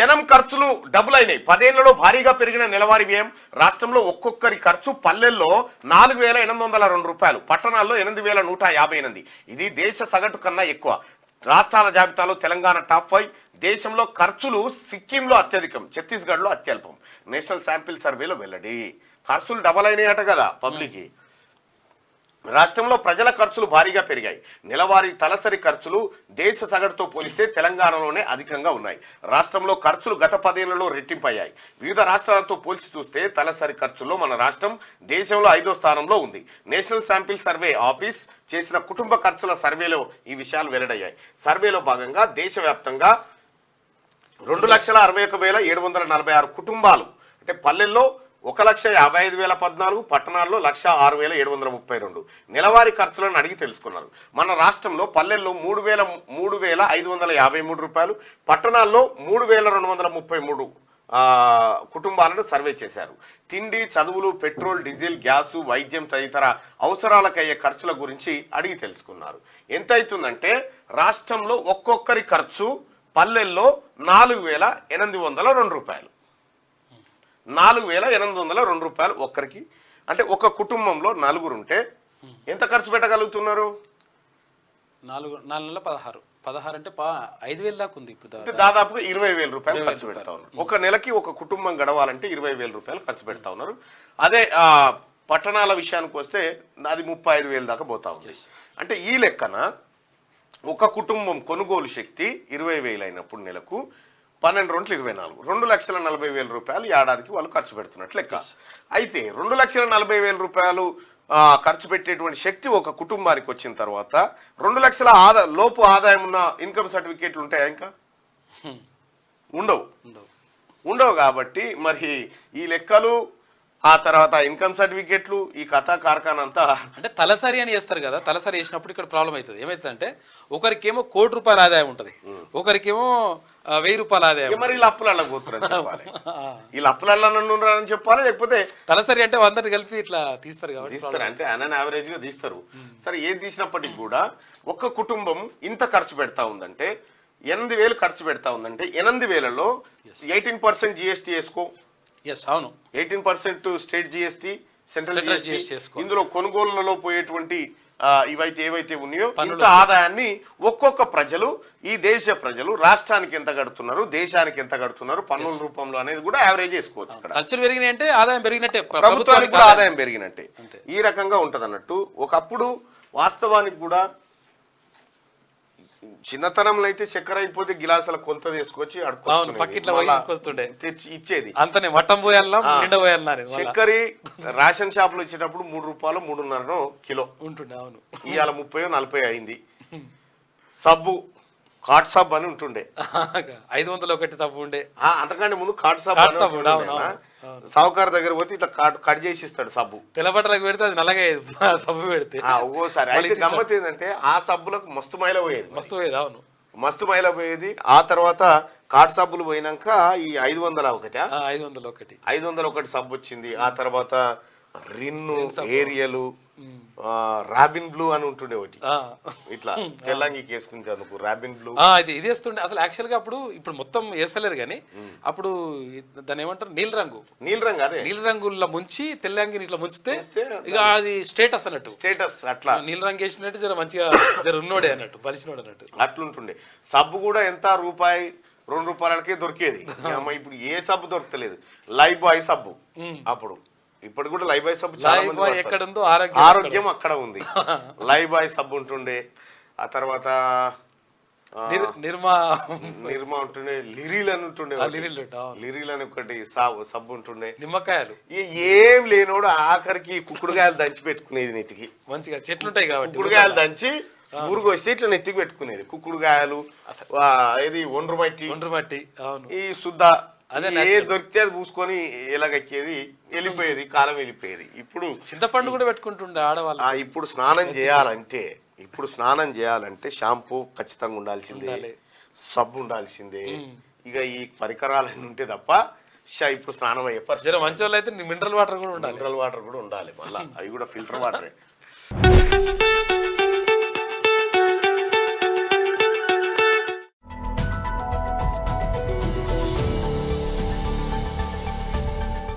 జనం ఖర్చులు డబుల్ అయినాయి. 10 ఏళ్లలో భారీగా పెరిగిన నెలవారీ వ్యయం. రాష్ట్రంలో ఒక్కొక్కరి ఖర్చు పల్లెల్లో 4,802 రూపాయలు, పట్టణాల్లో 8,158. ఇది దేశ సగటు కన్నా ఎక్కువ. రాష్ట్రాల జాబితాలో తెలంగాణ టాప్ 5. దేశంలో ఖర్చులు సిక్కింలో అత్యధికం, ఛత్తీస్గఢ్లో అత్యల్పం. నేషనల్ శాంపిల్ సర్వేలో వెల్లడి. ఖర్చులు డబల్ అయినాయట కదా పబ్లిక్. రాష్ట్రంలో ప్రజల ఖర్చులు భారీగా పెరిగాయి. నెలవారీ తలసరి ఖర్చులు దేశ సగటుతో పోలిస్తే తెలంగాణలోనే అధికంగా ఉన్నాయి. రాష్ట్రంలో ఖర్చులు గత 10 ఏళ్లలో రెట్టింపయ్యాయి. వివిధ రాష్ట్రాలతో పోల్చి చూస్తే తలసరి ఖర్చుల్లో మన రాష్ట్రం దేశంలో 5వ స్థానంలో ఉంది. నేషనల్ శాంపిల్ సర్వే ఆఫీస్ చేసిన కుటుంబ ఖర్చుల సర్వేలో ఈ విషయాలు వెల్లడయ్యాయి. సర్వేలో భాగంగా దేశవ్యాప్తంగా 2,61,746 కుటుంబాలు, అంటే పల్లెల్లో 1,55,014, పట్టణాల్లో 1,06,732 నెలవారీ ఖర్చులను అడిగి తెలుసుకున్నారు. మన రాష్ట్రంలో పల్లెల్లో 3,553 రూపాయలు, పట్టణాల్లో 3,233 కుటుంబాలను సర్వే చేశారు. తిండి, చదువులు, పెట్రోల్, డీజిల్, గ్యాసు, వైద్యం తదితర అవసరాలకయ్యే ఖర్చుల గురించి అడిగి తెలుసుకున్నారు. ఎంత అవుతుందంటే రాష్ట్రంలో ఒక్కొక్కరి ఖర్చు పల్లెల్లో 4,802 రూపాయలు. 4,802 రూపాయలు ఒక్కరికి. అంటే ఒక కుటుంబంలో 4 ఉంటే ఎంత ఖర్చు పెట్టగలుగుతున్నారు? 4 అంటే 5,000 దాకా ఉంది. ఇప్పుడు దాదాపుగా 20,000 రూపాయలు ఖర్చు పెడతా ఉన్నారు. ఒక నెలకి ఒక కుటుంబం గడవాలంటే 20,000 రూపాయలు ఖర్చు పెడతా ఉన్నారు. అదే పట్టణాల విషయానికి వస్తే అది 35,000 దాకా పోతా ఉంది. అంటే ఈ లెక్కన ఒక కుటుంబం కొనుగోలు శక్తి 20,000 అయినప్పుడు నెలకు 12 2 24, 2,40,000 రూపాయలు ఏడాదికి వాళ్ళు ఖర్చు పెడుతున్నట్లు లెక్క. అయితే 2,40,000 రూపాయలు ఖర్చు పెట్టేటువంటి శక్తి ఒక కుటుంబానికి వచ్చిన తర్వాత 2 లక్షల లోపు ఆదాయం ఉన్న ఇన్కమ్ సర్టిఫికేట్లు ఉంటాయా? ఇంకా ఉండవు. కాబట్టి మరి ఈ లెక్కలు, ఆ తర్వాత ఇన్కమ్ సర్టిఫికేట్లు, ఈ కథా కార్ఖానా అంతా అంటే తలసరి అని చేస్తారు కదా. తలసరి చేసినప్పుడు ఇక్కడ ప్రాబ్లం అవుతుంది. ఏమవుతుందంటే ఒకరికేమో 1 కోటి రూపాయల ఆదాయం ఉంటుంది, ఒకరికేమో 1,000 రూపాయల ఆదాయం. మరి వీళ్ళు అప్పులల్లా పోతున్నారు చెప్పాలి, వీళ్ళు అప్పులల్లా నన్ను చెప్పాలి. లేకపోతే తలసరి అంటే 100 కలిపి ఇట్లా తీస్తారు కాబట్టి తీస్తారు, అంటే అన్ యావరేజ్ గా తీస్తారు. సరే, ఏది తీసినప్పటికీ కూడా ఒక్క కుటుంబం ఇంత ఖర్చు పెడతా ఉందంటే 8,000 ఖర్చు పెడతా ఉందంటే 8,000లో 18% జిఎస్టీ వేసుకో. అవును, 18% స్టేట్ జిఎస్టీ, సెంట్రల్ జిఎస్టీ. ఇందులో కొనుగోళ్లలో పోయేటువంటి ఏవైతే ఉన్నాయో ఇంత ఆదాయాన్ని ఒక్కొక్క ప్రజలు, ఈ దేశ ప్రజలు రాష్ట్రానికి ఎంత కడుతున్నారు, దేశానికి ఎంత కడుతున్నారు పన్నుల రూపంలో అనేది కూడా యావరేజ్ చేసుకోవచ్చు. ఖర్చులు పెరిగినాయంటే ఆదాయం పెరిగినట్టే, ప్రభుత్వానికి కూడా ఆదాయం పెరిగినట్టే. ఈ రకంగా ఉంటది అన్నట్టు. ఒకప్పుడు వాస్తవానికి కూడా చిన్నతనంలో అయితే చక్కెర అయిపోతే గిలాసుల కొలత తీసుకొచ్చి తెచ్చి ఇచ్చేది. చక్కెర రేషన్ షాప్ లో ఇచ్చేటప్పుడు 3 రూపాయలు 3.5 కిలో ఉంటుండే. అవును, ఇవాళ 30 40 అయింది. సబ్బు, కాట్ సబ్ అని ఉంటుండే, 501 సబ్బు ఉండే. అంతకంటే ముందు కాట్ సబ్. సావుకారు దగ్గర పోతే ఇట్లా కట్ చేసి ఇస్తాడు సబ్బు. తెల్లబట్టలకు పెడితే అది నల్లగా సబ్బు పెడితే ఒక్కోసారి. అయితే గమ్మత్ ఏంటంటే ఆ సబ్బులకు మస్తు మైల పోయేది. అవును, మస్తు మైల పోయేది. ఆ తర్వాత కాట్ సబ్బులు పోయినాక ఈ 501 సబ్బు వచ్చింది. ఆ తర్వాత రిన్ను, ఏరియలు, రాబిన్ బ్లూ అని ఉంటుండే ఒకటి, ఇట్లా తెల్లంగికి వేసుకుంటే అందుకు రాబిన్ బ్లూ ఇది వేస్తుండే. అసలు యాక్చువల్ గా ఇప్పుడు మొత్తం వేసలేరు కానీ అప్పుడు దాని ఏమంటారు, నీల రంగు. అదే నీల రంగుల్లో ముంచి తెల్లంగిని ఇట్లా ముంచితే ఇక అది స్టేటస్ అన్నట్టు. అట్లా నీల రంగు వేసినట్టు జర మంచిగా జర ఉన్నోడే అన్నట్టు, బలిసినోడు అన్నట్టు అట్లుంటుండే. సబ్బు కూడా ఎంత రూపాయి 2 రూపాయలకే దొరికేది. ఇప్పుడు ఏ సబ్బు దొరకలేదు. లైఫ్ బాయ్ సబ్బు అప్పుడు, ఇప్పుడు కూడా లైఫ్ బాయ్ సబ్బు చాలా మంది ఎక్కడ ఉందో ఆరోగ్యం అక్కడ ఉంది. లైఫ్ బాయ్ సబ్బు ఉంటుండే. ఆ తర్వాత నిర్మా ఉంటుండే, లిరిల్ అని ఉంటుండే, లిరిల్ అని ఒకటి సబ్బు ఉంటుండే. నిమ్మకాయలు ఏం లేనోడు ఆఖరికి కుక్కుడుకాయలు దంచి పెట్టుకునేది నెత్తికి. మంచిగా చెట్లుంటాయి కాబట్టి కుక్కుడుకాయలు దంచి ఊరుకు వస్తే ఇట్లా నెత్తికి పెట్టుకునేది. కుక్కుడుకాయలు, ఇది ఒండ్రు మట్టి, ఈ శుద్ధ ఏ దొరికితే అది పూసుకొని ఎలాగెక్కేది, వెళ్ళిపోయేది, కాలం వెళ్ళిపోయేది. ఇప్పుడు చింతపండు కూడా పెట్టుకుంటుండే ఆడవాళ్ళు. ఇప్పుడు స్నానం చేయాలంటే షాంపూ ఖచ్చితంగా ఉండాల్సిందే, సబ్బు ఉండాల్సిందే. ఇక ఈ పరికరాలన్నీ ఉంటే తప్ప ఇప్పుడు స్నానం అయ్యే పరిస్థితి. మంచి వాళ్ళు అయితే మినరల్ వాటర్ కూడా ఉండాలి. మళ్ళీ అవి కూడా ఫిల్టర్ వాటరే.